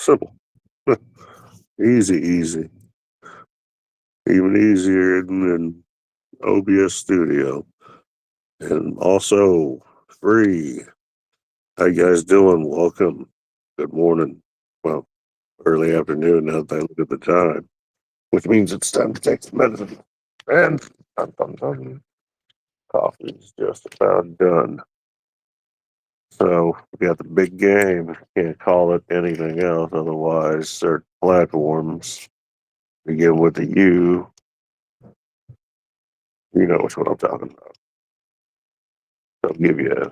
Simple. Easy, easy. Even easier than OBS Studio. And also free. How you guys doing? Welcome. Good morning. Well, early afternoon now that I look at the time, which means it's time to take some medicine. And coffee is just about done. So we got the big game. Can't call it anything else, otherwise certain platforms begin with the U. You know which one I'm talking about. They'll give you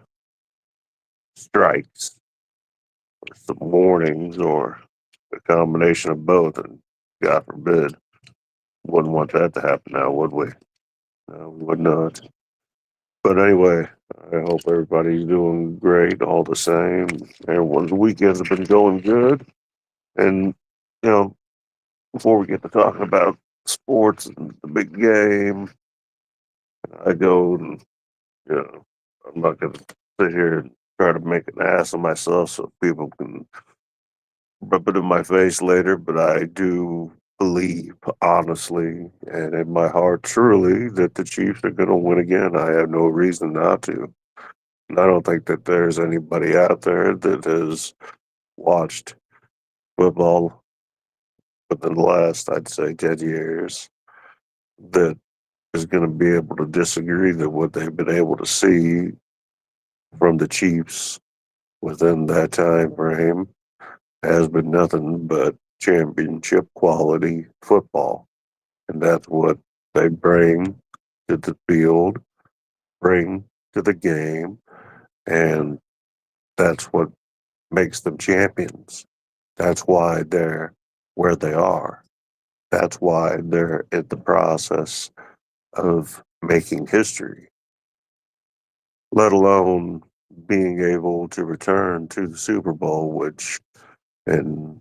strikes or some warnings or a combination of both, and God forbid, wouldn't want that to happen now, would we? No, we would not. But anyway, I hope everybody's doing great all the same. Everyone's weekends have been going good. And, you know, before we get to talking about sports and the big game, I go and, I'm not going to sit here and try to make an ass of myself so people can rub it in my face later, but I do believe, honestly, and in my heart, truly, that the Chiefs are going to win again. I have no reason not to. And I don't think that there's anybody out there that has watched football within the last, I'd say, 10 years that is going to be able to disagree that what they've been able to see from the Chiefs within that time frame has been nothing but championship quality football. And that's what they bring to the field, bring to the game, and that's what makes them champions. That's why they're where they are. That's why they're in the process of making history, let alone being able to return to the Super Bowl, which, in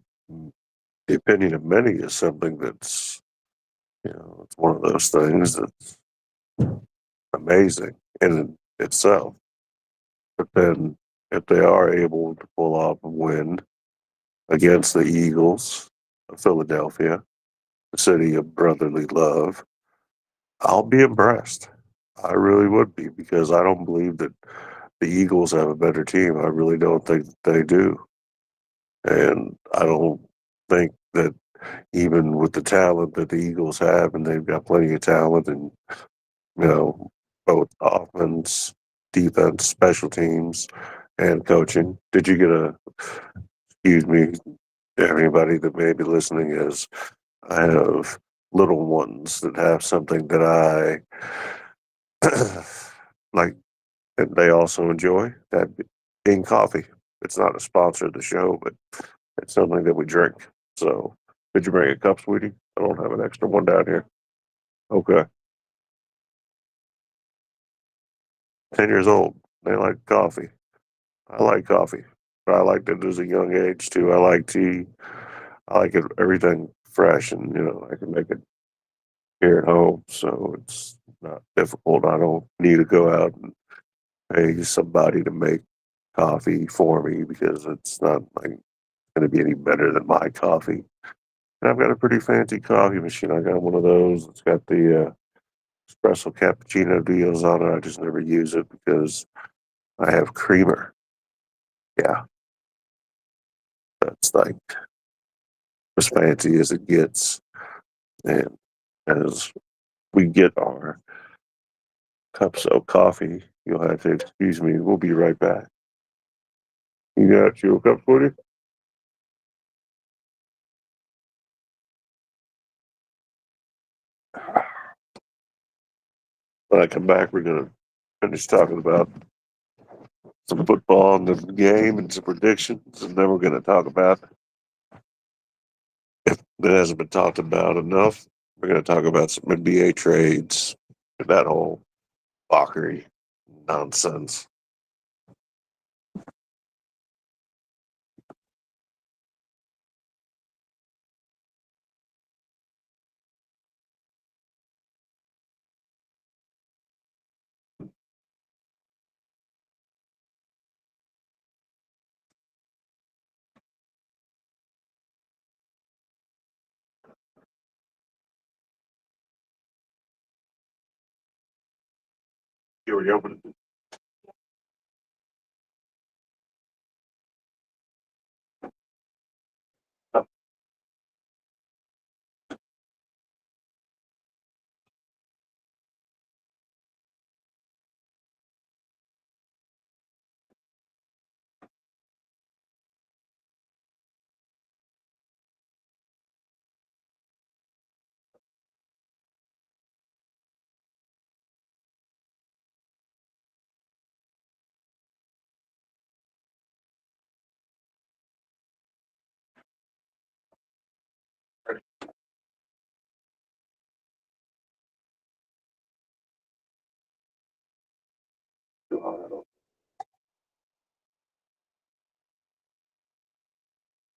the opinion of many, is something that's, it's one of those things that's amazing in itself. But then, if they are able to pull off a win against the Eagles of Philadelphia, the city of brotherly love, I'll be impressed. I really would be because I don't believe that the Eagles have a better team. I really don't think that they do. And I don't think that even with the talent that the Eagles have, and they've got plenty of talent and, both offense, defense, special teams, and coaching. Did you get excuse me, everybody that may be listening is, I have little ones that have something that I like and they also enjoy, that being coffee. It's not a sponsor of the show, but it's something that we drink. So, did you bring a cup, sweetie? I don't have an extra one down here. Okay. 10 years old. They like coffee. I like coffee, but I liked it as a young age too. I like tea. I like it everything fresh, and I can make it here at home, so it's not difficult. I don't need to go out and pay somebody to make coffee for me because it's not like going to be any better than my coffee. And I've got a pretty fancy coffee machine. I got one of those. It's got the espresso cappuccino deals on it. I just never use it because I have creamer. Yeah, that's like as fancy as it gets. And as we get our cups of coffee, you'll have to excuse me. We'll be right back. You got your cup for you? When I come back, we're going to finish talking about some football in the game and some predictions. And then we're going to talk about, if that hasn't been talked about enough, we're going to talk about some NBA trades and that whole fuckery nonsense. You were jumping.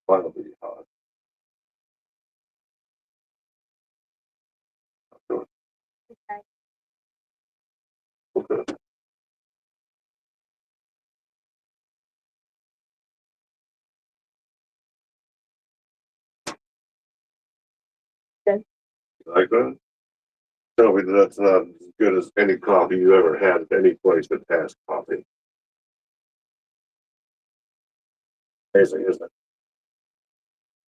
Finally, okay. Like that? Tell me that's not as good as any coffee you ever had at any place that has coffee. Amazing, isn't it?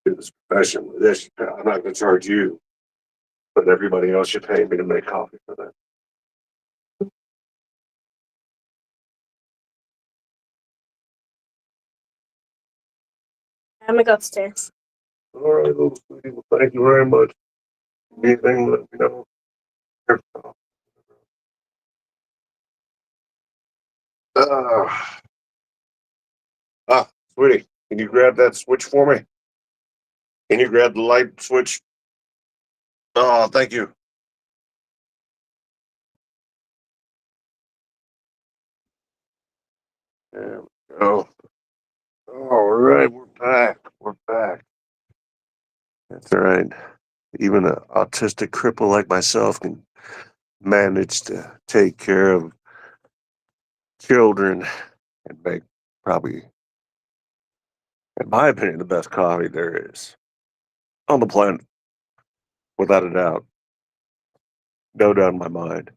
Do this profession with this. I'm not going to charge you, but everybody else should pay me to make coffee for that. I'm gonna go upstairs. All right, little sweetie. Well, thank you very much. Anything, let me know. Ah, sweetie, can you grab that switch for me? Can you grab the light switch? Oh, thank you. There we go. All right, we're back. We're back. That's all right. Even an autistic cripple like myself can manage to take care of children and make probably, in my opinion, the best coffee there is on the planet, without a doubt. No doubt in my mind.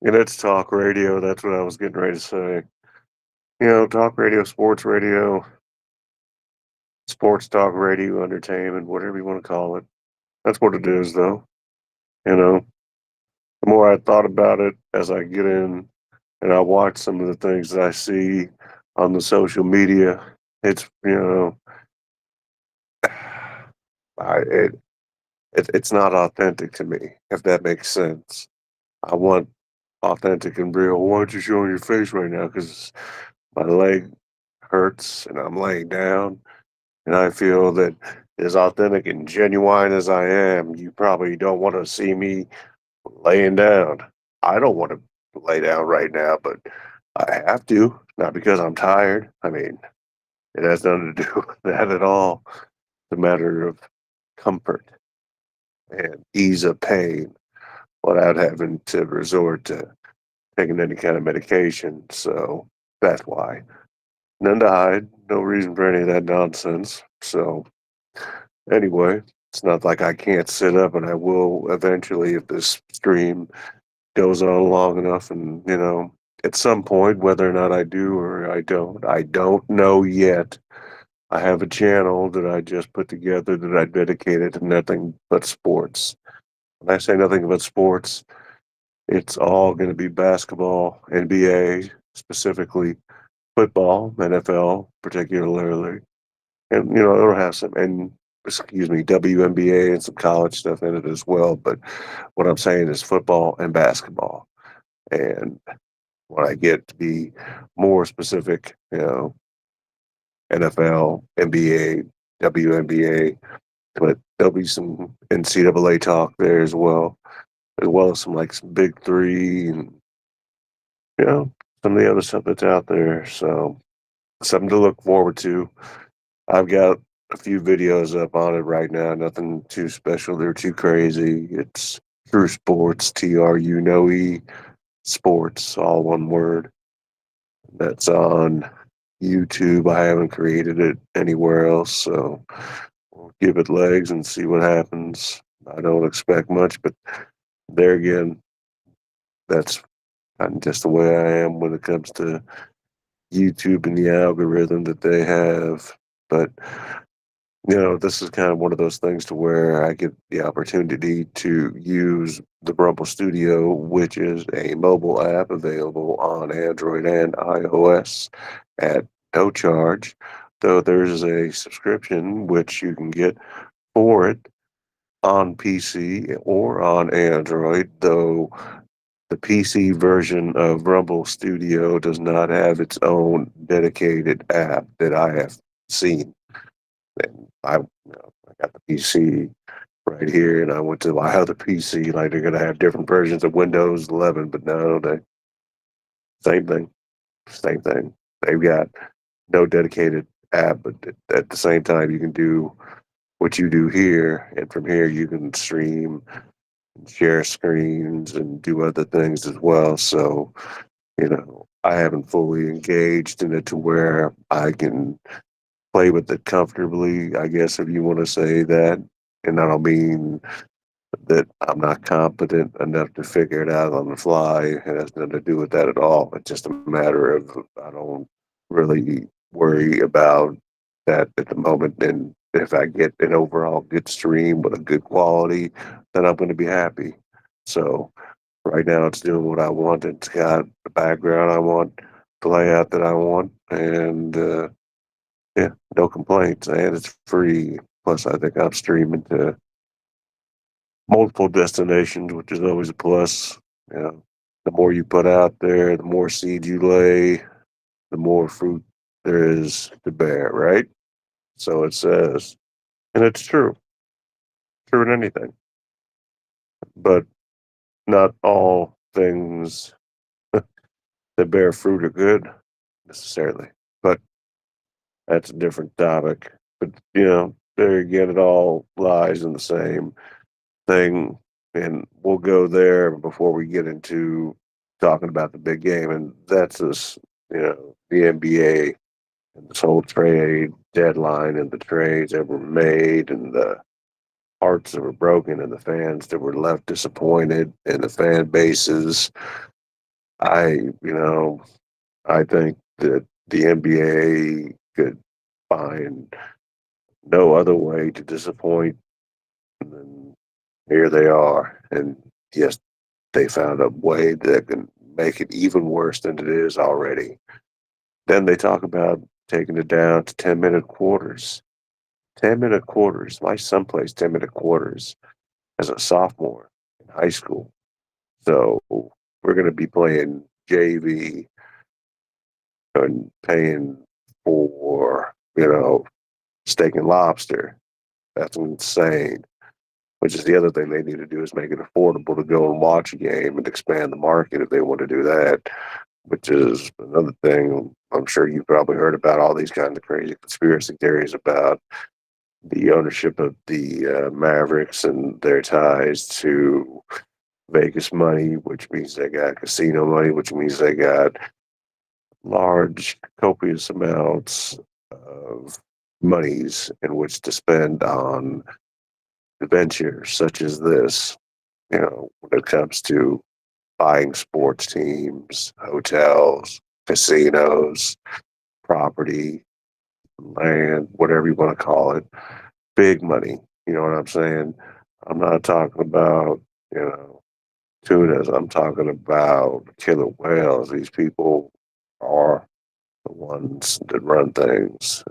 And it's talk radio. That's what I was getting ready to say. Talk radio, sports talk radio, entertainment, whatever you want to call it. That's what it is, though. You know, the more I thought about it as I get in and I watch some of the things that I see on the social media, it's, I, it's not authentic to me, if that makes sense. I want authentic and real. Why don't you show your face right now? Because my leg hurts and I'm laying down. And I feel that as authentic and genuine as I am, you probably don't want to see me laying down. I don't want to lay down right now, but I have to, not because I'm tired. I mean, it has nothing to do with that at all. It's a matter of comfort and ease of pain without having to resort to taking any kind of medication. So that's why. None to hide, no reason for any of that nonsense. So anyway, it's not like I can't sit up, and I will eventually if this stream goes on long enough. And, at some point, whether or not I do or I don't know yet. I have a channel that I just put together that I dedicated to nothing but sports. When I say nothing but sports, it's all going to be basketball, NBA, specifically football, NFL, particularly. And, it'll have WNBA and some college stuff in it as well. But what I'm saying is football and basketball. And when I get to be more specific, NFL, NBA, WNBA, but there'll be some NCAA talk there as well as some Big Three and, some of the other stuff that's out there. So something to look forward to. I've got a few videos up on it right now. Nothing too special. They're too crazy. It's Trusports, TRU Sports, all one word. That's on YouTube. I haven't created it anywhere else, so we'll give it legs and see what happens. I don't expect much, but there again, that's I'm just the way I am when it comes to YouTube and the algorithm that they have. But this is kind of one of those things to where I get the opportunity to use the Rumble Studio, which is a mobile app available on Android and iOS at no charge. Though there's a subscription which you can get for it on PC or on Android, though the PC version of Rumble Studio does not have its own dedicated app that I have seen. And I got the PC right here, and I went to my other PC. Like they're gonna have different versions of Windows 11, but no, they same thing, same thing. They've got no dedicated app, but at the same time, you can do what you do here, and from here you can stream, and share screens, and do other things as well. So I haven't fully engaged in it to where I can play with it comfortably, I guess, if you want to say that. And I don't mean that I'm not competent enough to figure it out on the fly. It has nothing to do with that at all. It's just a matter of I don't really worry about that at the moment. And if I get an overall good stream with a good quality, then I'm going to be happy. So right now, it's doing what I want. It's got the background I want, the layout that I want, and yeah, no complaints. And it's free. Plus, I think I'm streaming to multiple destinations, which is always a plus. You know, the more you put out there, the more seed you lay, the more fruit there is to bear, right? So it says, and it's true, true in anything, but not all things that bear fruit are good necessarily. But that's a different topic. But there again, it all lies in the same thing, and we'll go there before we get into talking about the big game, and that's this, the NBA and this whole trade deadline and the trades that were made and the hearts that were broken and the fans that were left disappointed and the fan bases. I think that the NBA could find no other way to disappoint than here they are. And yes, they found a way that can make it even worse than it is already. Then they talk about taking it down to 10-minute quarters. 10-minute quarters. My son plays 10-minute quarters as a sophomore in high school. So we're going to be playing JV and paying for, steak and lobster. That's insane. Which is the other thing they need to do is make it affordable to go and watch a game and expand the market if they want to do that. Which is another thing I'm sure you've probably heard about all these kinds of crazy conspiracy theories about the ownership of the Mavericks and their ties to Vegas money, which means they got casino money, which means they got large, copious amounts of monies in which to spend on adventures such as this. When it comes to buying sports teams, hotels, casinos, property, land, whatever you want to call it, big money. You know what I'm saying? I'm not talking about, you know, tunas. I'm talking about killer whales. These people are the ones that run things.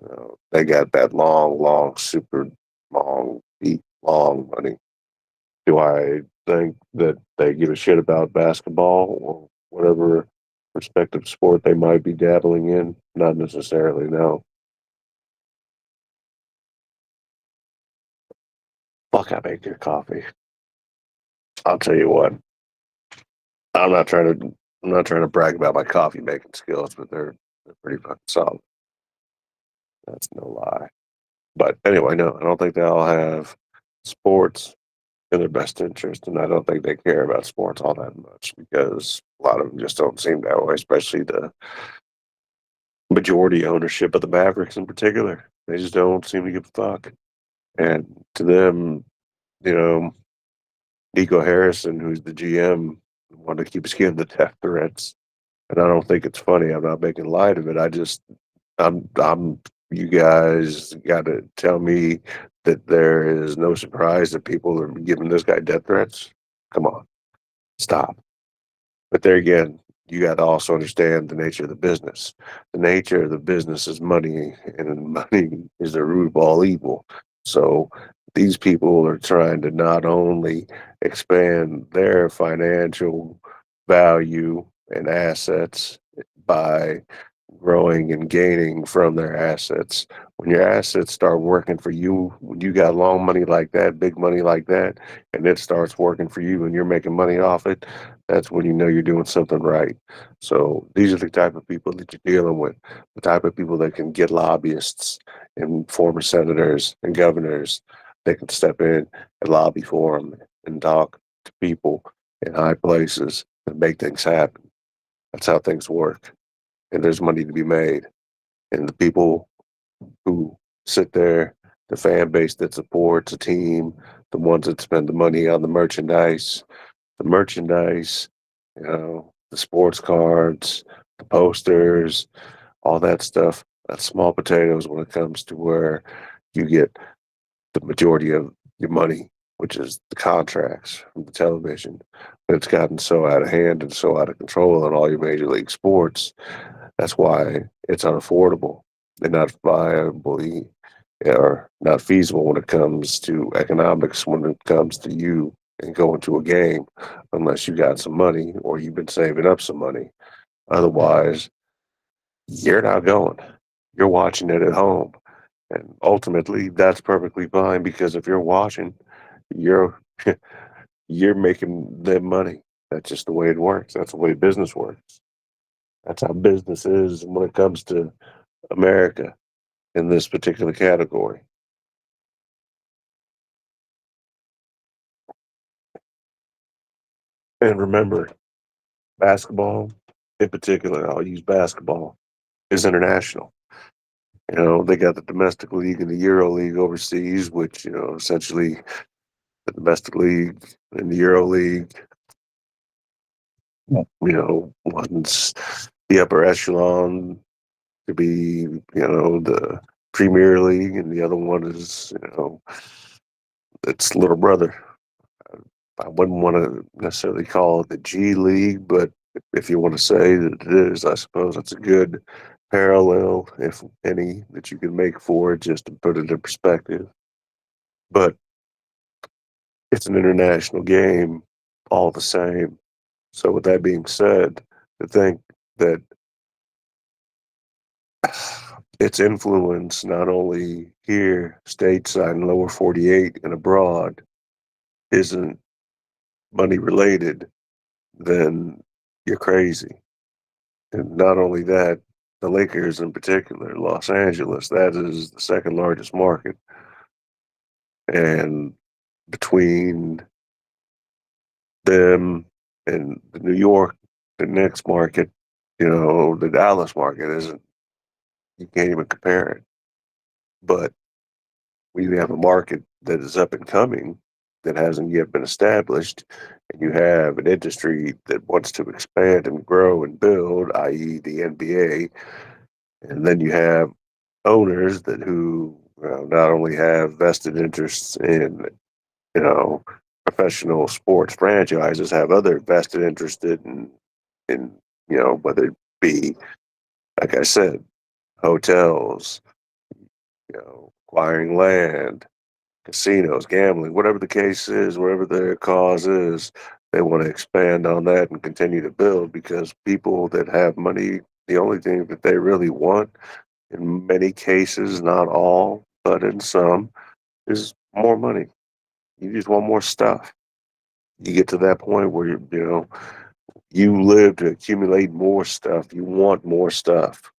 They got that long, long, super long, deep, long money. Do I think that they give a shit about basketball or whatever respective sport they might be dabbling in? Not necessarily, no. Fuck, I make your coffee. I'll tell you what. I'm not trying to. I'm not trying to brag about my coffee making skills, but they're pretty fucking solid. That's no lie. But anyway, no, I don't think they all have sports in their best interest, and I don't think they care about sports all that much because a lot of them just don't seem that way, especially the majority ownership of the Mavericks in particular. They just don't seem to give a fuck. And to them, you know, Nico Harrison, who's the GM, want to keep getting the death threats. And I don't think it's funny. I'm not making light of it. I'm, you guys got to tell me that there is no surprise that people are giving this guy death threats. Come on, stop. But there again, you got to also understand the nature of the business. The nature of the business is money, and money is the root of all evil. So these people are trying to not only expand their financial value and assets by growing and gaining from their assets. When your assets start working for you, when you got long money like that, big money like that, and it starts working for you and you're making money off it, that's when you know you're doing something right. So these are the type of people that you're dealing with, the type of people that can get lobbyists and former senators and governors. They can step in and lobby for them and talk to people in high places and make things happen. That's how things work. And there's money to be made. And the people who sit there, the fan base that supports a team, the ones that spend the money on the merchandise, the sports cards, the posters, all that stuff. That's small potatoes when it comes to where you get the majority of your money, which is the contracts from the television. But it's gotten so out of hand and so out of control in all your major league sports. That's why it's unaffordable and not viably or not feasible when it comes to economics, when it comes to you and going to a game, unless you got some money or you've been saving up some money. Otherwise, you're not going. You're watching it at home. And ultimately, that's perfectly fine because if you're watching, you're you're making them money. That's just the way it works. That's the way business works. That's how business is when it comes to America in this particular category. And remember, basketball in particular, I'll use basketball, is international. They got the domestic league and the Euro League overseas, which, essentially the domestic league and the Euro League, one's the upper echelon to be, the Premier League, and the other one is, its little brother. I wouldn't want to necessarily call it the G League, but if you want to say that it is, I suppose that's a good parallel, if any, that you can make for it, just to put it in perspective. But it's an international game all the same. So, with that being said, to think that its influence, not only here, stateside and lower 48 and abroad, isn't money related, then you're crazy. And not only that, the Lakers in particular, Los Angeles, that is the second largest market. And between them and the New York, the next market, the Dallas market isn't, you can't even compare it. But we have a market that is up and coming that hasn't yet been established, and you have an industry that wants to expand and grow and build, i.e., the NBA, and then you have owners that who not only have vested interests in professional sports franchises, have other vested interested in whether it be, like I said, hotels, acquiring land, casinos, gambling, whatever the case is, whatever their cause is, they want to expand on that and continue to build because people that have money, the only thing that they really want, in many cases, not all, but in some, is more money. You just want more stuff. You get to that point where you live to accumulate more stuff. You want more stuff.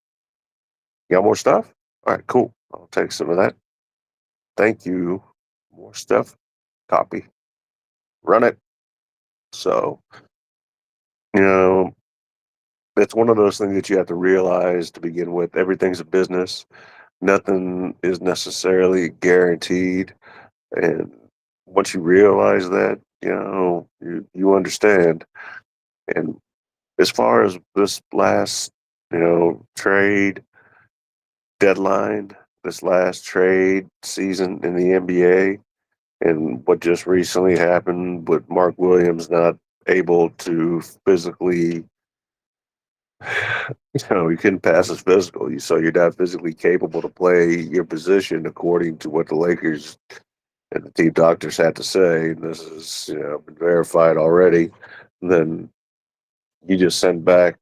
You got more stuff? All right, cool. I'll take some of that. Thank you. More stuff. Copy. Run it. So, you know, it's one of those things that you have to realize to begin with. Everything's a business. Nothing is necessarily guaranteed. And once you realize that, you understand. And as far as this last, trade deadline, this last trade season in the NBA, and what just recently happened with Mark Williams not able to physically, he couldn't pass his physical. So you're not physically capable to play your position according to what the Lakers and the team doctors had to say. And this is, been verified already. And then you just send back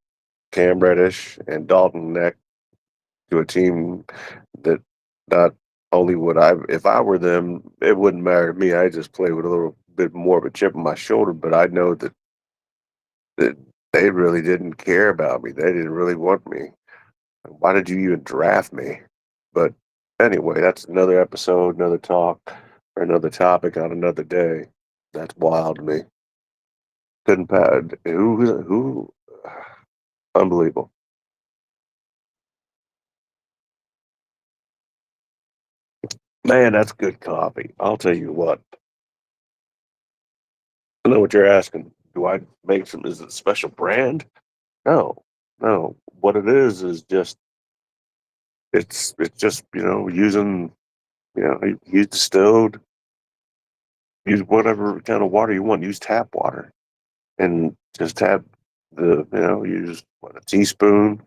Cam Reddish and Dalton Neck to a team that not only would if I were them, it wouldn't matter to me. I just play with a little bit more of a chip on my shoulder, but I know that they really didn't care about me. They didn't really want me. Why did you even draft me? But anyway, that's another episode, another talk, or another topic on another day. That's wild to me. Couldn't pad who unbelievable. Man, that's good coffee. I'll tell you what. I know what you're asking. Do I make some? Is it a special brand? No, no. What it is just it's just using use distilled, use whatever kind of water you want. Use tap water and just tap use a teaspoon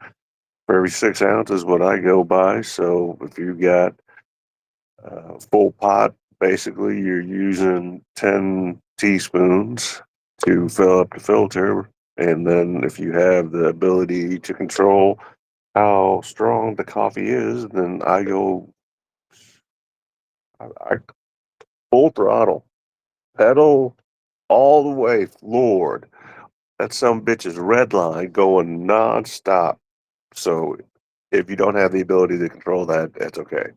for every 6 ounces. What I go by. So if you got full pot, basically you're using 10 teaspoons to fill up the filter. And then if you have the ability to control how strong the coffee is, then I full throttle, pedal all the way floored. That some bitch is red line going nonstop. So if you don't have the ability to control that, that's okay.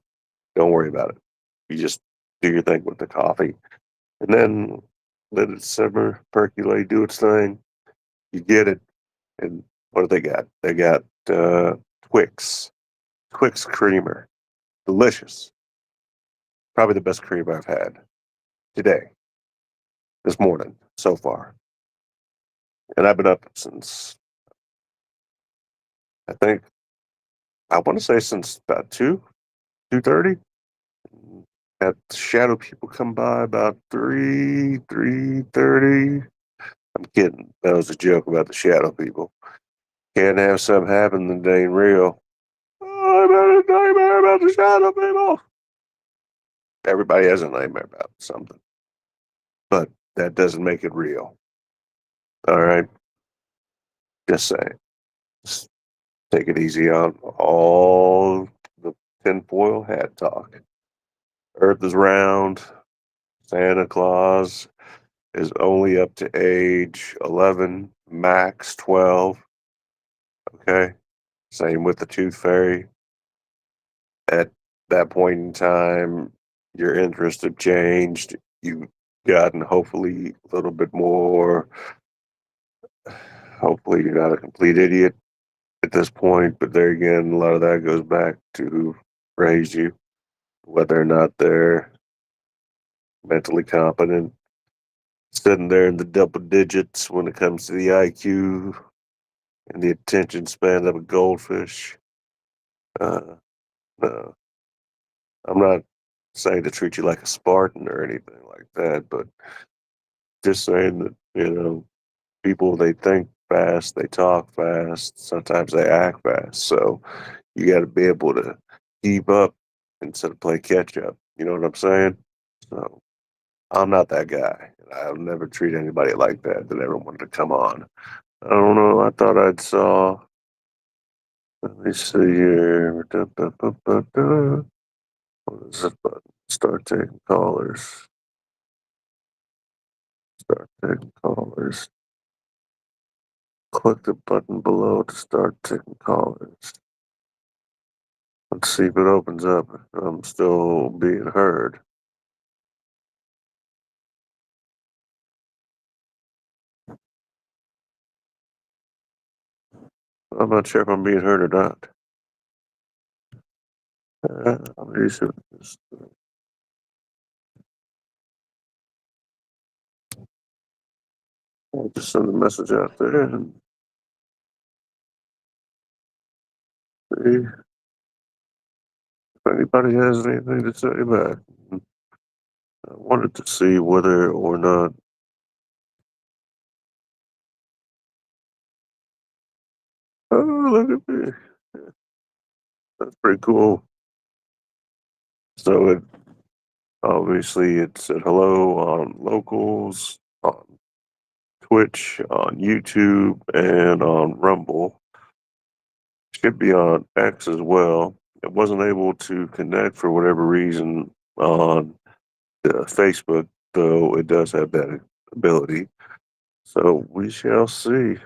Don't worry about it. You just do your thing with the coffee, and then let it simmer, percolate, do its thing. You get it, and what do they got? They got Twix, Twix creamer, delicious. Probably the best cream I've had today, this morning so far, and I've been up since I think I want to say since about 2:30. Had shadow people come by about 3:30. I'm kidding. That was a joke about the shadow people. Can't have something happen that ain't real. Oh, I've had a nightmare about the shadow people. Everybody has a nightmare about something, but that doesn't make it real. All right, just saying. Just take it easy on all the tinfoil hat talk. Earth is round. Santa Claus is only up to age 11, max 12. Okay. Same with the Tooth Fairy. At that point in time, your interests have changed. You've gotten hopefully a little bit more. Hopefully, you're not a complete idiot at this point. But there again, a lot of that goes back to who raised you, whether or not they're mentally competent, sitting there in the double digits when it comes to the IQ and the attention span of a goldfish. Uh, no, I'm not saying to treat you like a Spartan or anything like that, but just saying that, people, they think fast, they talk fast, sometimes they act fast. So you got to be able to keep up instead of play catch up. You know what I'm saying? So I'm not that guy. I'll never treat anybody like that ever wanted to come on. I don't know. I thought I'd saw. Let me see here. Da, da, da, da, da. What is this button? Start taking callers. Start taking callers. Click the button below to start taking callers. Let's see if it opens up. I'm still being heard. I'm not sure if I'm being heard or not. Let me see what this. I'll just send a message out there and see if anybody has anything to say back. I wanted to see whether or not. Oh, look at me. That's pretty cool. So it said hello on locals, on Twitch, on YouTube, and on Rumble. Should be on X as well. It wasn't able to connect for whatever reason on Facebook, though it does have that ability. So we shall see.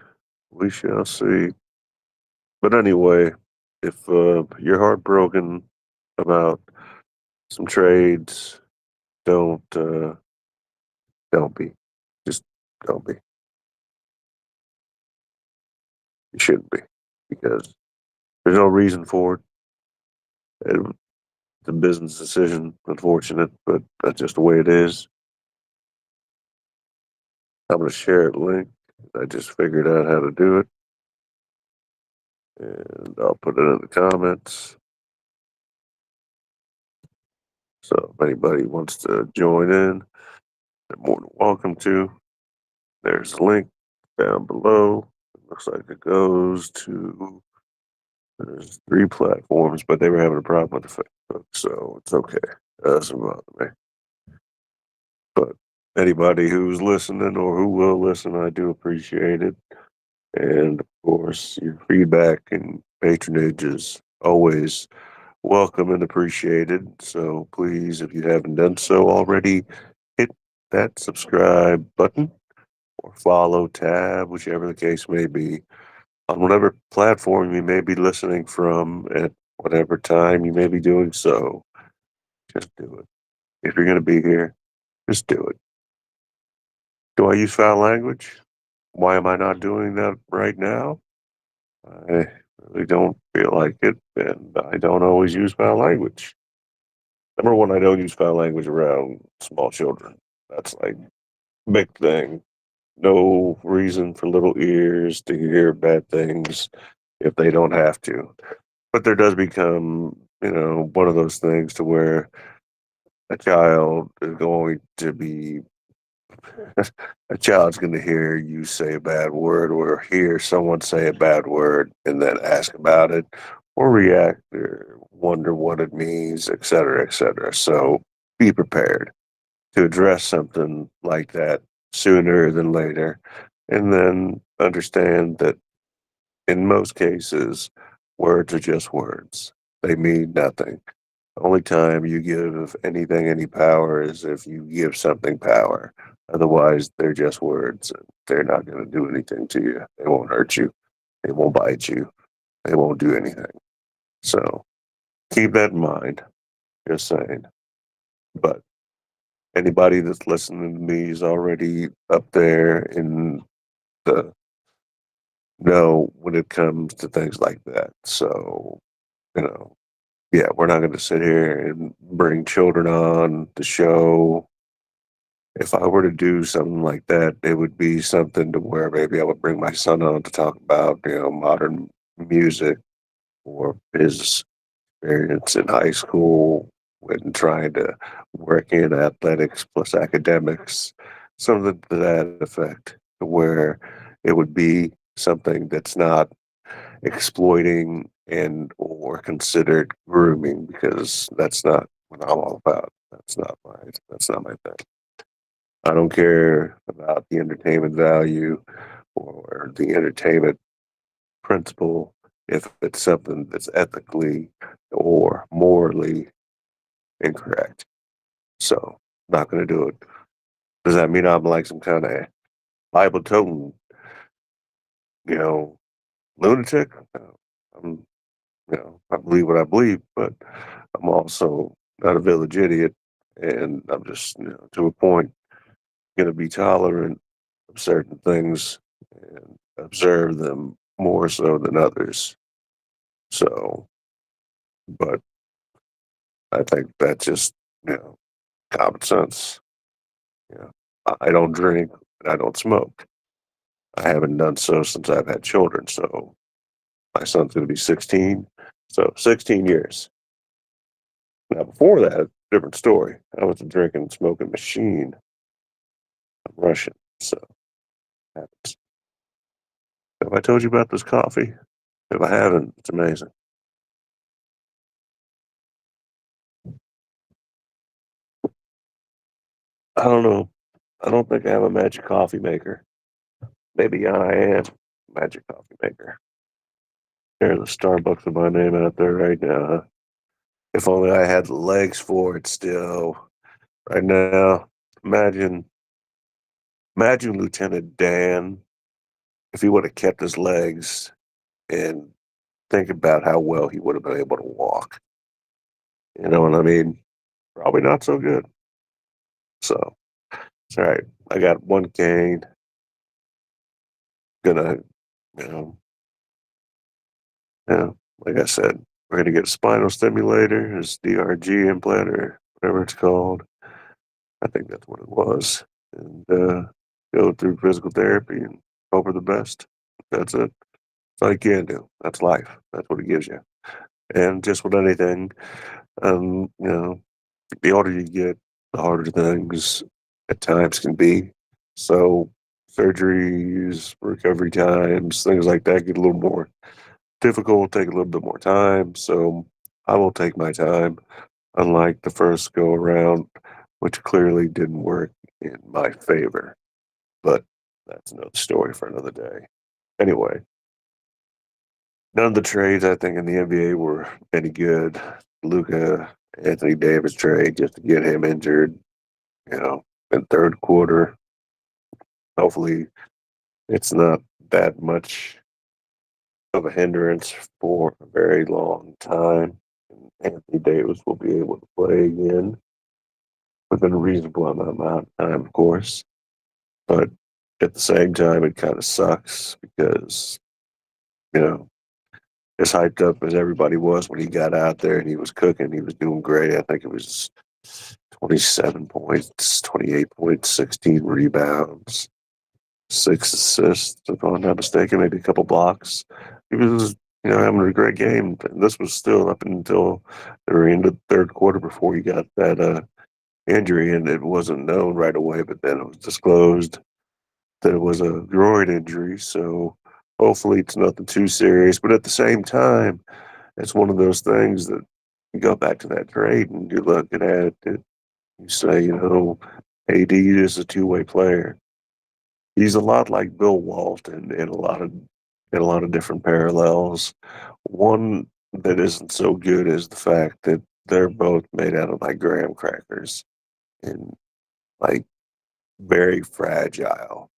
We shall see. But anyway, if you're heartbroken about some trades, don't don't be. Just don't be. You shouldn't be because there's no reason for it. It's a business decision, unfortunate, but that's just the way it is. I'm going to share a link. I just figured out how to do it, and I'll put it in the comments. So if anybody wants to join in, they're more than welcome to. There's a link down below. It looks like it goes to there's 3 platforms, but they were having a problem with the Facebook, so it's okay. Doesn't bother me. But anybody who's listening or who will listen, I do appreciate it. And of course, your feedback and patronage is always welcome and appreciated. So please, if you haven't done so already, hit that subscribe button or follow tab, whichever the case may be, on whatever platform you may be listening from at whatever time you may be doing so. Just do it. If you're going to be here, just do it. Do I use foul language? Why am I not doing that right now? I really don't feel like it, and I don't always use foul language. Number one, I don't use foul language around small children. That's like big thing. No reason for little ears to hear bad things if they don't have to. But there does become, one of those things to where a child is going to be a child's going to hear you say a bad word or hear someone say a bad word and then ask about it or react or wonder what it means, et cetera, et cetera. So be prepared to address something like that sooner than later. And then understand that in most cases, words are just words, they mean nothing. The only time you give anything any power is if you give something power. Otherwise, they're just words. They're not going to do anything to you. They won't hurt you. They won't bite you. They won't do anything. So keep that in mind. Just saying. But anybody that's listening to me is already up there in the know when it comes to things like that. So, you know, yeah, we're not going to sit here and bring children on the show. If I were to do something like that, it would be something to where maybe I would bring my son on to talk about, modern music or his experience in high school when trying to work in athletics plus academics, something to that effect, to where it would be something that's not exploiting and or considered grooming because that's not what I'm all about. That's not my thing. I don't care about the entertainment value or the entertainment principle if it's something that's ethically or morally incorrect. So, not going to do it. Does that mean I'm like some kind of Bible toting, you know, lunatic? No. I'm, I believe what I believe, but I'm also not a village idiot, and I'm just, to a point, going to be tolerant of certain things and observe them more so than others. So, but I think that's just, common sense. You know, I don't drink and I don't smoke. I haven't done so since I've had children. So my son's going to be 16. So 16 years. Now, before that, different story. I was a drinking and smoking machine. I'm Russian. So happens. Have I told you about this coffee? If I haven't, it's amazing. I don't know. I don't think I have a magic coffee maker. Maybe I am a magic coffee maker. There's a Starbucks with my name out there right now. If only I had the legs for it still. Right now, imagine imagine Lieutenant Dan if he would have kept his legs and think about how well he would have been able to walk. You know what I mean? Probably not so good. So it's all right. I got one cane. Gonna, you know, yeah, like I said, we're gonna get a spinal stimulator, his DRG implant or whatever it's called. I think that's what it was. And go through physical therapy and hope for the best. That's it. That's all you can do. That's life. That's what it gives you. And just with anything, you know, the older you get, the harder things at times can be. So surgeries, recovery times, things like that get a little more difficult, take a little bit more time. So I will take my time, unlike the first go around, which clearly didn't work in my favor. But that's another story for another day. Anyway, none of the trades I think in the NBA were any good. Luca, Anthony Davis trade just to get him injured, you know, in third quarter. Hopefully, it's not that much of a hindrance for a very long time. Anthony Davis will be able to play again within a reasonable amount of time, of course. But at the same time, it kind of sucks because, you know, as hyped up as everybody was when he got out there and he was cooking, he was doing great. I think it was 27 points, 28 points, 16 rebounds, 6 assists, if I'm not mistaken, maybe a couple blocks. He was, having a great game. And this was still up until the very end of the third quarter before he got that injury, and it wasn't known right away, but then it was disclosed that it was a groin injury. So hopefully it's nothing too serious. But at the same time, it's one of those things that you go back to that trade and you're looking at it, you say, AD is a two-way player. He's a lot like Bill Walton in a lot of different parallels. One that isn't so good is the fact that they're both made out of like graham crackers and like very fragile.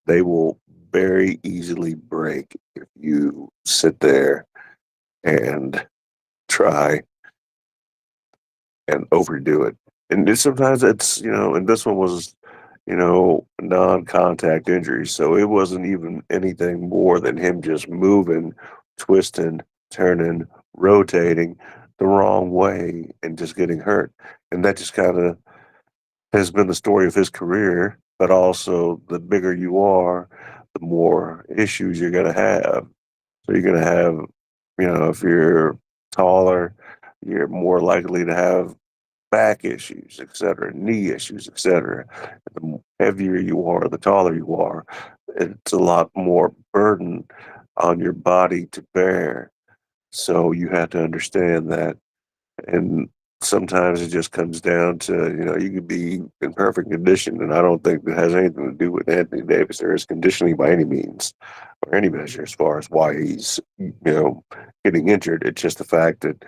They will very easily break if you sit there and try and overdo it. And sometimes and this one was, non-contact injury, so it wasn't even anything more than him just moving, twisting, turning, rotating the wrong way and just getting hurt. And that just kind of has been the story of his career, but also the bigger you are, the more issues you're going to have. So you're going to have, if you're taller, you're more likely to have back issues, et cetera, knee issues, et cetera. The heavier you are, the taller you are, it's a lot more burden on your body to bear. So you have to understand that. And sometimes it just comes down to, you could be in perfect condition. And I don't think that has anything to do with Anthony Davis or his conditioning by any means or any measure as far as why he's, getting injured. It's just the fact that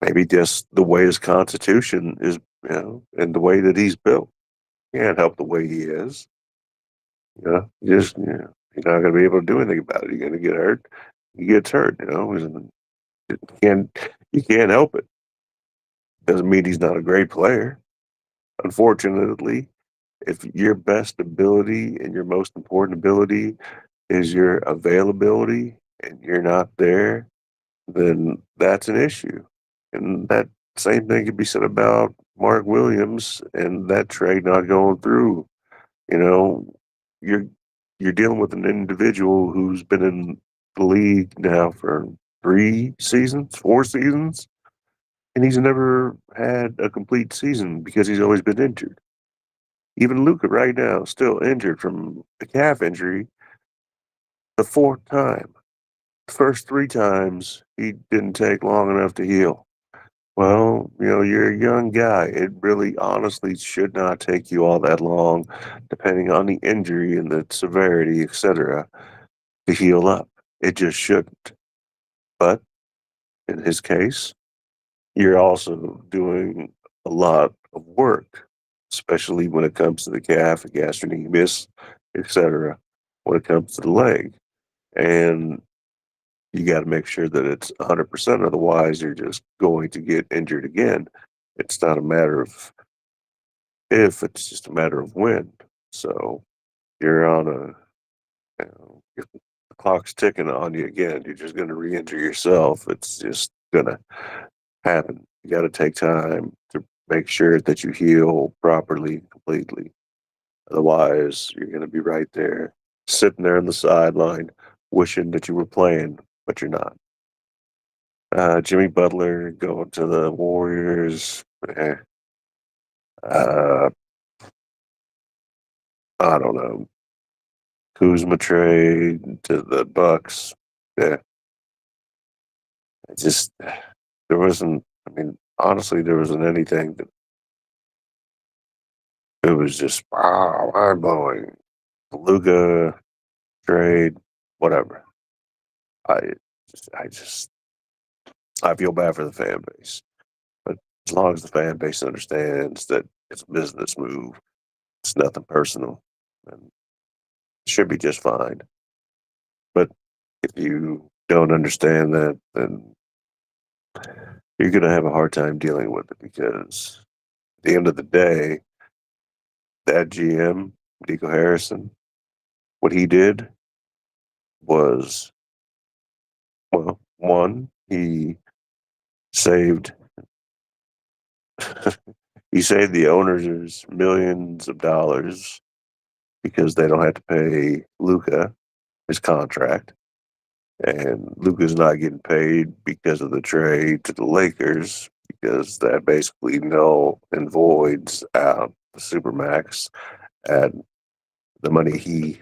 maybe just the way his constitution is, and the way that he's built. Can't help the way he is. You're not going to be able to do anything about it. You're going to get hurt. He gets hurt. You can't you can't help it. Doesn't mean he's not a great player. Unfortunately, if your best ability and your most important ability is your availability and you're not there, then that's an issue. And that same thing could be said about Mark Williams and that trade not going through. You know, you're you're dealing with an individual who's been in the league now for 3 seasons, 4 seasons, and he's never had a complete season because he's always been injured. Even Luca right now, still injured from a calf injury the fourth time. The first 3 times, he didn't take long enough to heal. Well, you're a young guy. It really honestly should not take you all that long, depending on the injury and the severity, etc., to heal up. It just shouldn't. But in his case, you're also doing a lot of work, especially when it comes to the calf, the gastrocnemius, etc., when it comes to the leg. And you got to make sure that it's 100%. Otherwise, you're just going to get injured again. It's not a matter of if, it's just a matter of when. So you're on if the clock's ticking on you again. You're just going to re injure yourself. It's just going to happen. You got to take time to make sure that you heal properly, completely. Otherwise, you're going to be right there, sitting there on the sideline, wishing that you were playing, but you're not. Jimmy Butler going to the Warriors. Eh, uh, I don't know. Kuzma trade to the Bucks. Yeah, it just there wasn't. I mean, honestly, there wasn't anything that it was just wow, mind blowing. Luga trade, whatever. I I just I feel bad for the fan base, but as long as the fan base understands that it's a business move, it's nothing personal, and it should be just fine. But if you don't understand that, then you're going to have a hard time dealing with it because at the end of the day, that GM, Nico Harrison, what he did was, well, one, saved he saved the owners millions of dollars because they don't have to pay Luca his contract, and Luca's not getting paid because of the trade to the Lakers because that basically null and voids out the supermax at the money he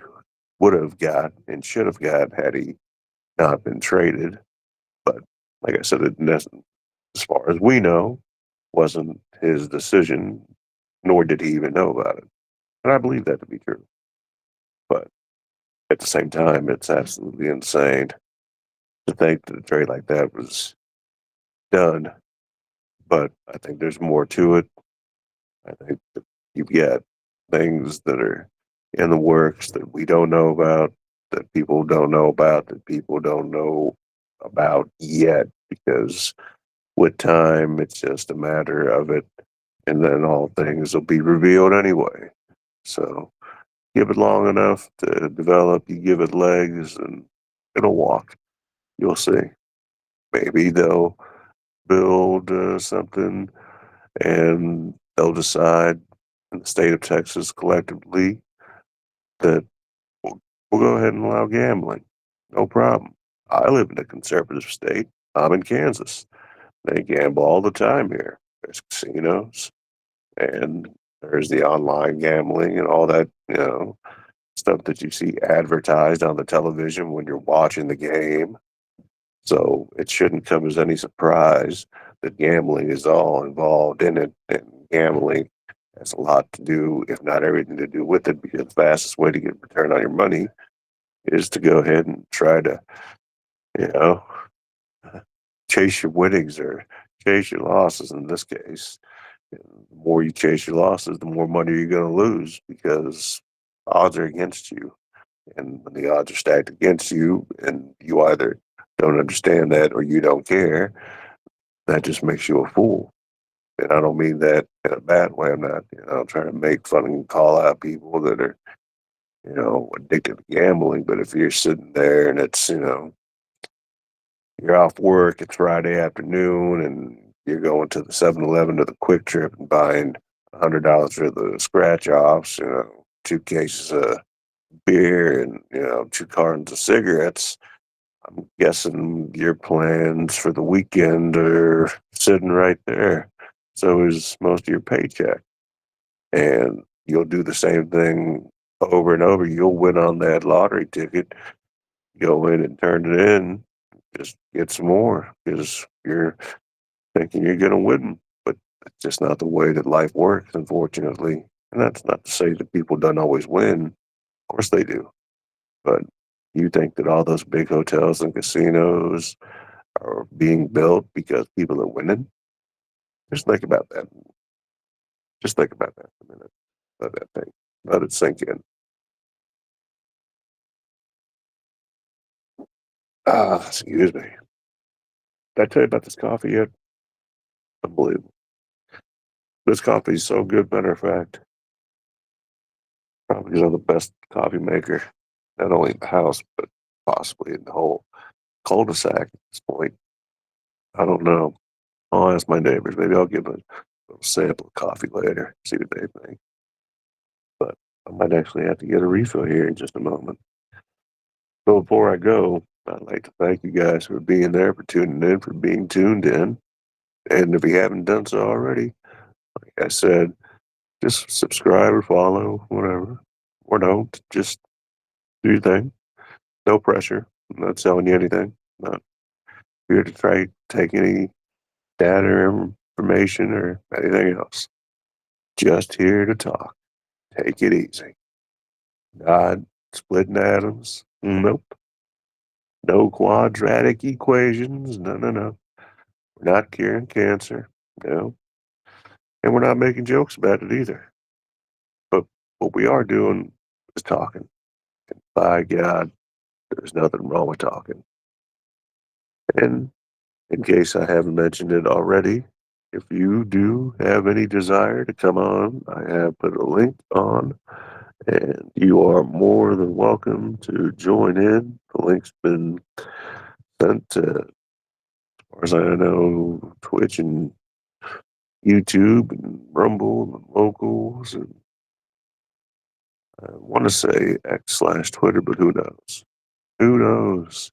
would have got and should have got had he not been traded. But like I said, as far as we know, wasn't his decision, nor did he even know about it. And I believe that to be true. But at the same time, it's absolutely insane to think that a trade like that was done. But I think there's more to it. I think that you've got things that are in the works that we don't know about, that people don't know about, that people don't know about yet, because with time, it's just a matter of it, and then all things will be revealed anyway. So give it long enough to develop, you give it legs, and it'll walk. You'll see. Maybe they'll build something and they'll decide in the state of Texas collectively that we'll go ahead and allow gambling. No problem. I live in a conservative state. I'm in Kansas. They gamble all the time here. There's casinos and there's the online gambling and all that, stuff that you see advertised on the television when you're watching the game. So it shouldn't come as any surprise that gambling is all involved in it. And gambling has a lot to do, if not everything to do with it, because the fastest way to get return on your money is to go ahead and try to, you know, chase your winnings or chase your losses in this case. And the more you chase your losses, the more money you're going to lose because odds are against you. And when the odds are stacked against you, and you either don't understand that or you don't care, that just makes you a fool. And I don't mean that in a bad way. I'm not, trying to make fun and call out people that are, addicted to gambling. But if you're sitting there and it's, you're off work, it's Friday afternoon, and you're going to the 7-Eleven or the Quick Trip and buying $100 worth of scratch offs, 2 cases of beer and 2 cartons of cigarettes, I'm guessing your plans for the weekend are sitting right there. So is most of your paycheck. And you'll do the same thing over and over. You'll win on that lottery ticket, go in and turn it in, just get some more because you're thinking you're going to win. But it's just not the way that life works, unfortunately. And that's not to say that people don't always win. Of course they do. But you think that all those big hotels and casinos are being built because people are winning? Just think about that. Just think about that for a minute. Let that thing, let it sink in. Excuse me. Did I tell you about this coffee yet? Unbelievable. This coffee is so good, matter of fact. Probably the best coffee maker, not only in the house, but possibly in the whole cul-de-sac at this point. I don't know. I'll ask my neighbors. Maybe I'll give a little sample of coffee later, see what they think. But I might actually have to get a refill here in just a moment. So before I go, I'd like to thank you guys for being there, for tuning in, for being tuned in. And if you haven't done so already, like I said, just subscribe or follow, whatever. Or don't. Just do your thing. No pressure. I'm not selling you anything. Not here to try to take any data or information or anything else. Just here to talk. Take it easy. Not splitting atoms. Nope. No quadratic equations. No, no, no. We're not curing cancer. No. And we're not making jokes about it either. But what we are doing is talking. By God, there's nothing wrong with talking. And in case I haven't mentioned it already, if you do have any desire to come on, I have put a link on, and you are more than welcome to join in. The link's been sent to, as far as I know, Twitch and YouTube and Rumble and Locals, and I want to say X/Twitter, but who knows? Who knows?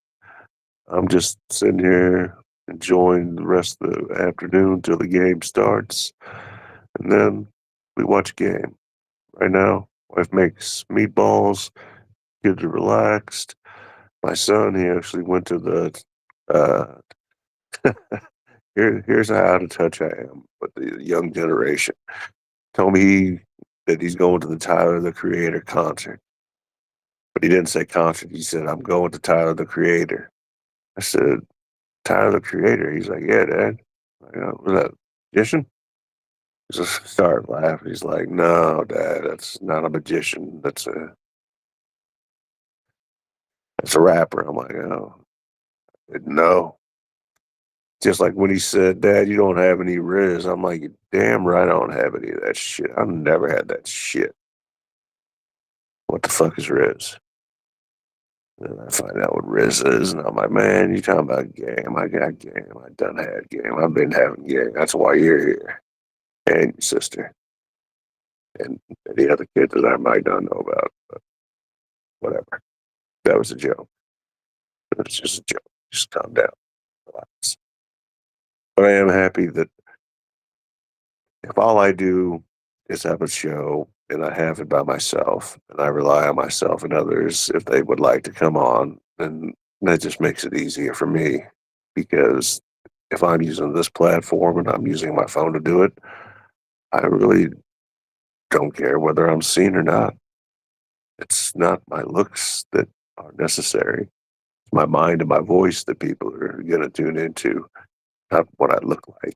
I'm just sitting here enjoying the rest of the afternoon till the game starts, and then we watch a game. Right now, wife makes meatballs, kids are relaxed. My son, he actually went to the. Uh, here's how out of touch I am with the young generation. Told me that he's going to the Tyler the Creator concert, but he didn't say concert. He said, "I'm going to Tyler the Creator." I said, "Tyler the Creator." He's like, "Yeah, Dad." Was that magician? He just started laughing. He's like, "No, Dad, that's not a magician. That's a rapper." I'm like, "Oh, no." Just like when he said, "Dad, you don't have any Riz." I'm like, "You damn right I don't have any of that shit. I've never had that shit. What the fuck is Riz?" And I find out what Riz is, and I'm like, "Man, you talking about game? I got game. I done had game. I've been having game. That's why you're here, and your sister, and the other kids that I might not know about. But whatever. That was a joke. It was just a joke. Just calm down, relax." But I am happy that if all I do is have a show and I have it by myself and I rely on myself and others if they would like to come on, then that just makes it easier for me because if I'm using this platform and I'm using my phone to do it, I really don't care whether I'm seen or not. It's not my looks that are necessary. It's my mind and my voice that people are going to tune into, not what I look like.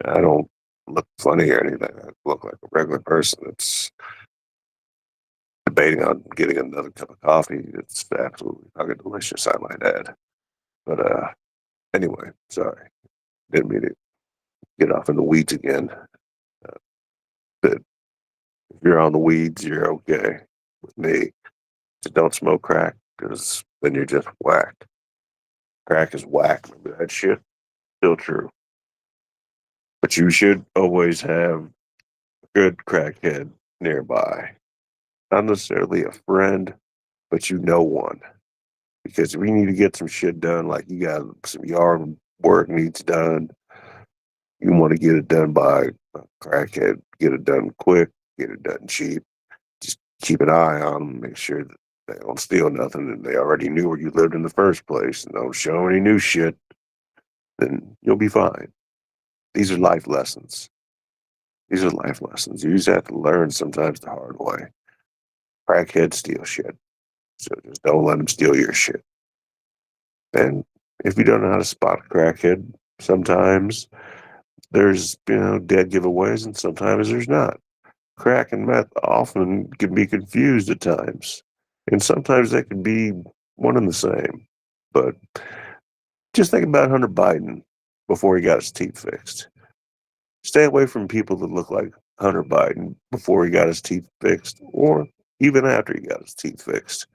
I don't look funny or anything. I look like a regular person. It's debating on getting another cup of coffee. It's absolutely fucking delicious, I might add. But anyway, sorry. Didn't mean to get off in the weeds again. But if you're on the weeds, you're okay with me. Just don't smoke crack because then you're just whack. Crack is whack. Remember that shit? Still true. But you should always have a good crackhead nearby. not necessarily a friend, but you know one. Because if you need to get some shit done, like you got some yard work needs done, you want to get it done by a crackhead, get it done quick, get it done cheap. Just keep an eye on them, make sure that they don't steal nothing and they already knew where you lived in the first place and don't show any new shit, then you'll be fine. These are life lessons. These are life lessons. You just have to learn sometimes the hard way. Crackheads steal shit. So just don't let them steal your shit. And if you don't know how to spot a crackhead, sometimes there's, dead giveaways and sometimes there's not. Crack and meth often can be confused at times. And sometimes they can be one and the same. But just think about Hunter Biden before he got his teeth fixed. Stay away from people that look like Hunter Biden before he got his teeth fixed, or even after he got his teeth fixed,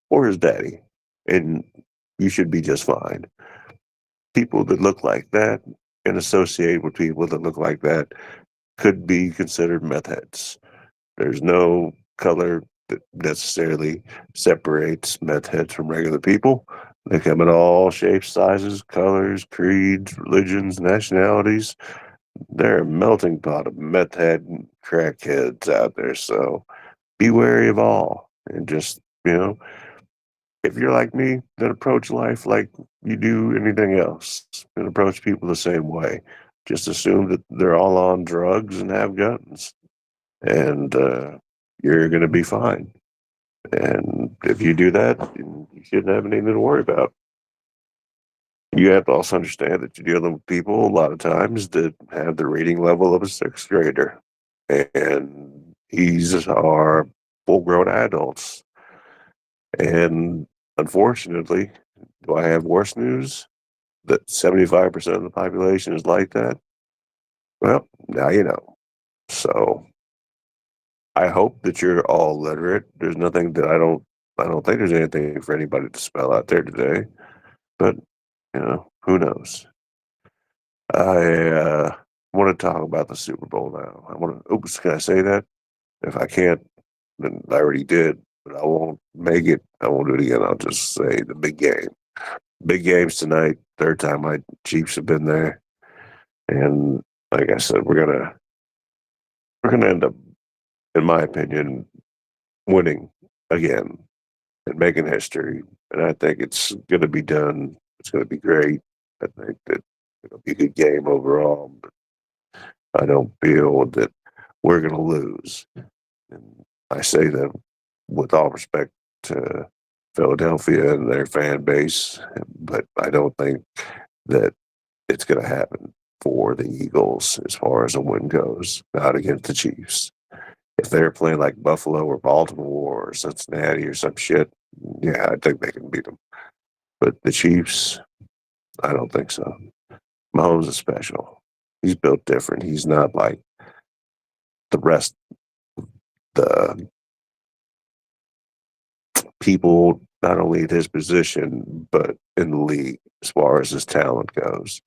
or his daddy. And you should be just fine. People that look like that and associate with people that look like that could be considered meth heads. There's no color that necessarily separates meth heads from regular people. They come in all shapes, sizes, colors, creeds, religions, nationalities. They're a melting pot of meth head and crackheads out there. So be wary of all. And just, if you're like me, then approach life like you do anything else and approach people the same way. Just assume that they're all on drugs and have guns. And you're going to be fine. And if you do that, you shouldn't have anything to worry about. You have to also understand that you're dealing with people a lot of times that have the reading level of a sixth grader. And these are full grown adults. And unfortunately, do I have worse news? That 75% of the population is like that? Well, now you know. So I hope that you're all literate. There's nothing that I don't think there's anything for anybody to spell out there today. But, who knows? I want to talk about the Super Bowl now. I want to, oops, can I say that? If I can't, then I already did, but I won't make it. I won't do it again. I'll just say the big game. Big games tonight. Third time my Chiefs have been there. And like I said, we're gonna end up, in my opinion, winning again and making history. And I think it's gonna be done. It's gonna be great. I think that it'll be a good game overall, but I don't feel that we're gonna lose. And I say that with all respect to Philadelphia and their fan base, but I don't think that it's going to happen for the Eagles as far as a win goes, not against the Chiefs. If they're playing like Buffalo or Baltimore or Cincinnati or some shit, yeah, I think they can beat them. But the Chiefs, I don't think so. Mahomes is special. He's built different. He's not like the rest the people, not only at his position, but in the league as far as his talent goes.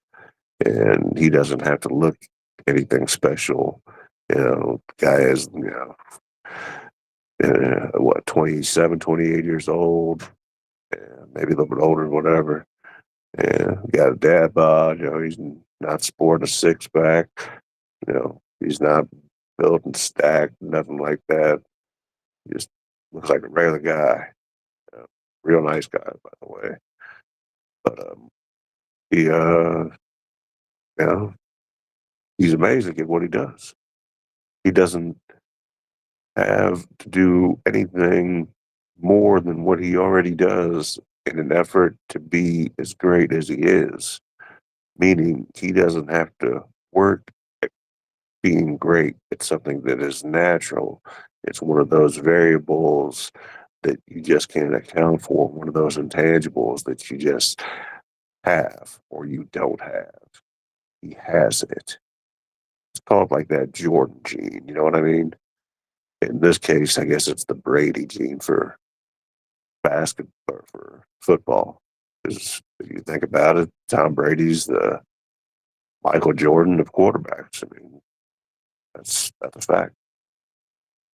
And he doesn't have to look anything special. The guy is, 27, 28 years old, maybe a little bit older, whatever. And got a dad bod, he's not sporting a six pack, he's not built and stacked, nothing like that. He just looks like a regular guy. Real nice guy, by the way. But he, you know, he's amazing at what he does. He doesn't have to do anything more than what he already does in an effort to be as great as he is. Meaning he doesn't have to work at being great. It's something that is natural. It's one of those variables that you just can't account for, one of those intangibles that you just have or you don't have. He has it. It's called like that Jordan gene, you know what I mean? In this case, I guess it's the Brady gene for basketball or for football. Because if you think about it, Tom Brady's the Michael Jordan of quarterbacks. I mean, that's a fact.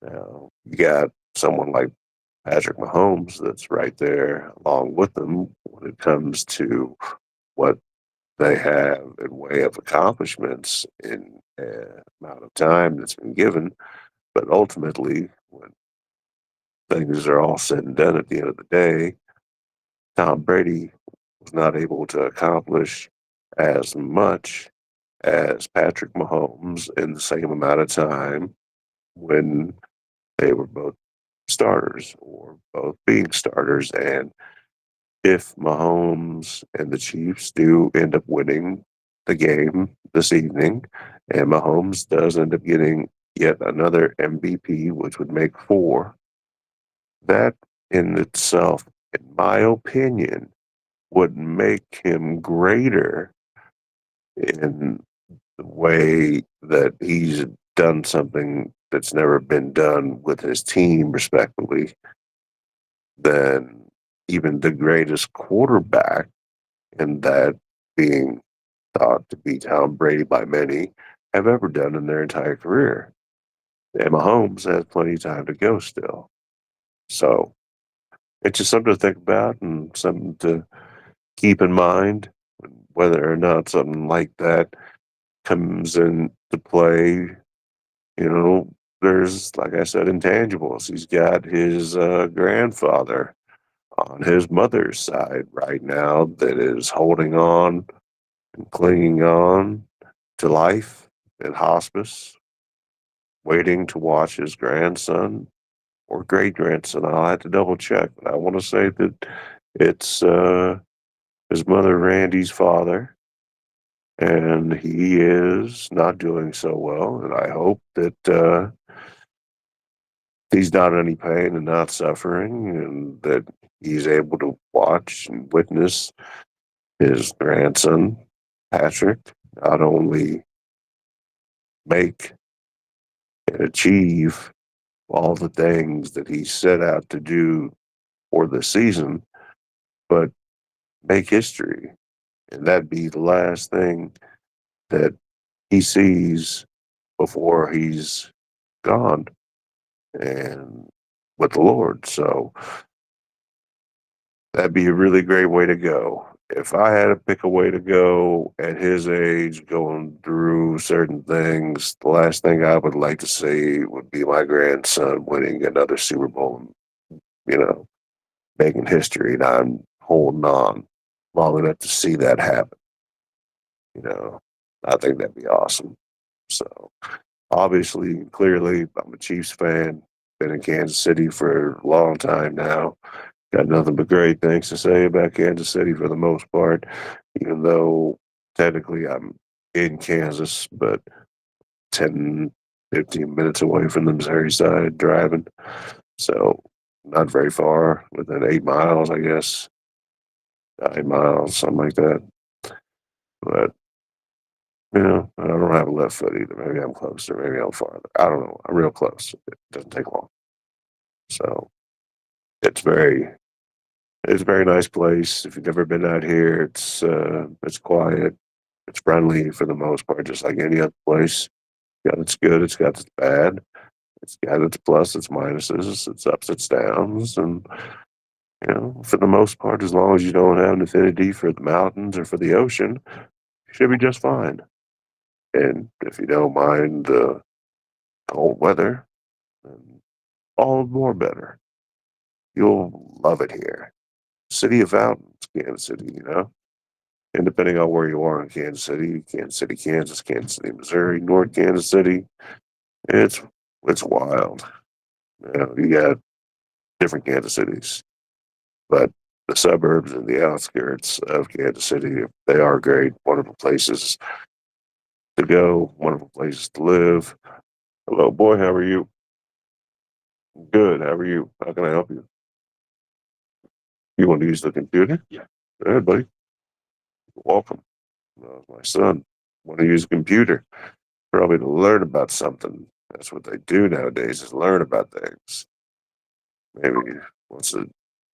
Now you got someone like Patrick Mahomes that's right there along with them when it comes to what they have in way of accomplishments in amount of time that's been given. But ultimately, when things are all said and done at the end of the day, Tom Brady was not able to accomplish as much as Patrick Mahomes in the same amount of time when they were both starters or both being starters. And if Mahomes and the Chiefs do end up winning the game this evening, and Mahomes does end up getting yet another MVP, which would make four, that in itself, in my opinion, would make him greater in the way that he's done something that's never been done with his team, respectively, than even the greatest quarterback, and that being thought to be Tom Brady by many, have ever done in their entire career. And Mahomes has plenty of time to go still. So it's just something to think about and something to keep in mind whether or not something like that comes into play. You know, there's, like I said, intangibles. He's got his grandfather on his mother's side right now that is holding on and clinging on to life in hospice, waiting to watch his grandson or great grandson. I'll have to double check, but I want to say that it's his mother, Randy's father, and he is not doing so well. And I hope that he's not in any pain and not suffering, and that he's able to watch and witness his grandson, Patrick, not only make and achieve all the things that he set out to do for the season, but make history. And that be the last thing that he sees before he's gone and with the Lord. So that'd be a really great way to go. If I had to pick a way to go at his age, going through certain things, the last thing I would like to see would be my grandson winning another Super Bowl, you know, making history. And I'm holding on long enough to see that happen. You know, I think that'd be awesome. So obviously, clearly, I'm a Chiefs fan. Been in Kansas City for a long time now. Got nothing but great things to say about Kansas City for the most part, even though technically I'm in Kansas, but 10, 15 minutes away from the Missouri side driving. So not very far, within 8 miles, I guess, 9 miles, something like that. But, I don't have a left foot either. Maybe I'm closer, maybe I'm farther. I don't know. I'm real close. It doesn't take long. So it's very it's a very nice place. If you've never been out here, it's quiet. It's friendly for the most part, just like any other place. It's got its good, it's got its bad, it's got its plus, its minuses, its ups, its downs, and for the most part, as long as you don't have an affinity for the mountains or for the ocean, you should be just fine. And if you don't mind the cold weather, then all the more better. You'll love it here. City of Fountains, Kansas City. And depending on where you are in Kansas City, Kansas, Kansas City, Missouri, North Kansas City, it's it's wild. You got different Kansas cities, but the suburbs and the outskirts of Kansas City, they are great, wonderful places to go, wonderful places to live. Hello, boy, how are you? Good, how are you? How can I help you? You want to use the computer? Yeah. Go ahead, buddy. Welcome. My son want to use a computer, probably to learn about something. That's what they do nowadays is learn about things. Maybe he wants to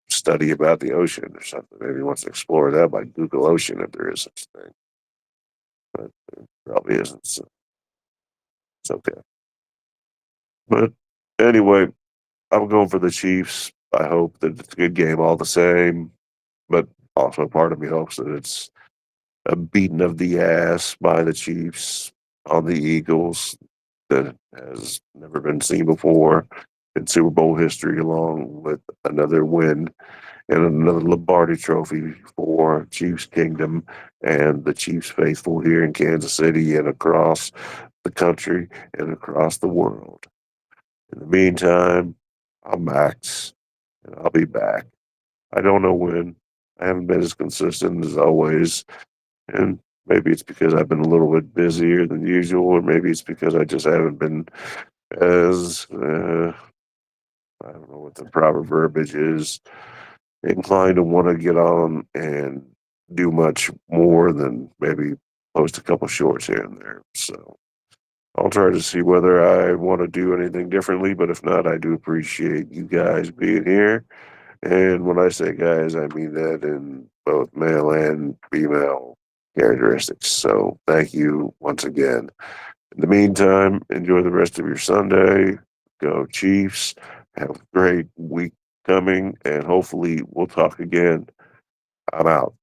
study about the ocean or something. Maybe he wants to explore that by Google Ocean if there is such a thing. But there probably isn't. So it's okay. But anyway, I'm going for the Chiefs. I hope that it's a good game all the same, but also part of me hopes that it's a beating of the ass by the Chiefs on the Eagles that has never been seen before in Super Bowl history, along with another win and another Lombardi trophy for Chiefs Kingdom and the Chiefs faithful here in Kansas City and across the country and across the world. In the meantime, I'm Max, and I'll be back. I don't know when. I haven't been as consistent as always, and maybe it's because I've been a little bit busier than usual, or maybe it's because I just haven't been as I don't know what the proper verbiage is, inclined to want to get on and do much more than maybe post a couple shorts here and there. So I'll try to see whether I want to do anything differently, but if not, I do appreciate you guys being here. And when I say guys, I mean that in both male and female characteristics. So thank you once again. In the meantime, enjoy the rest of your Sunday. Go Chiefs. Have a great week coming, and hopefully we'll talk again. I'm out.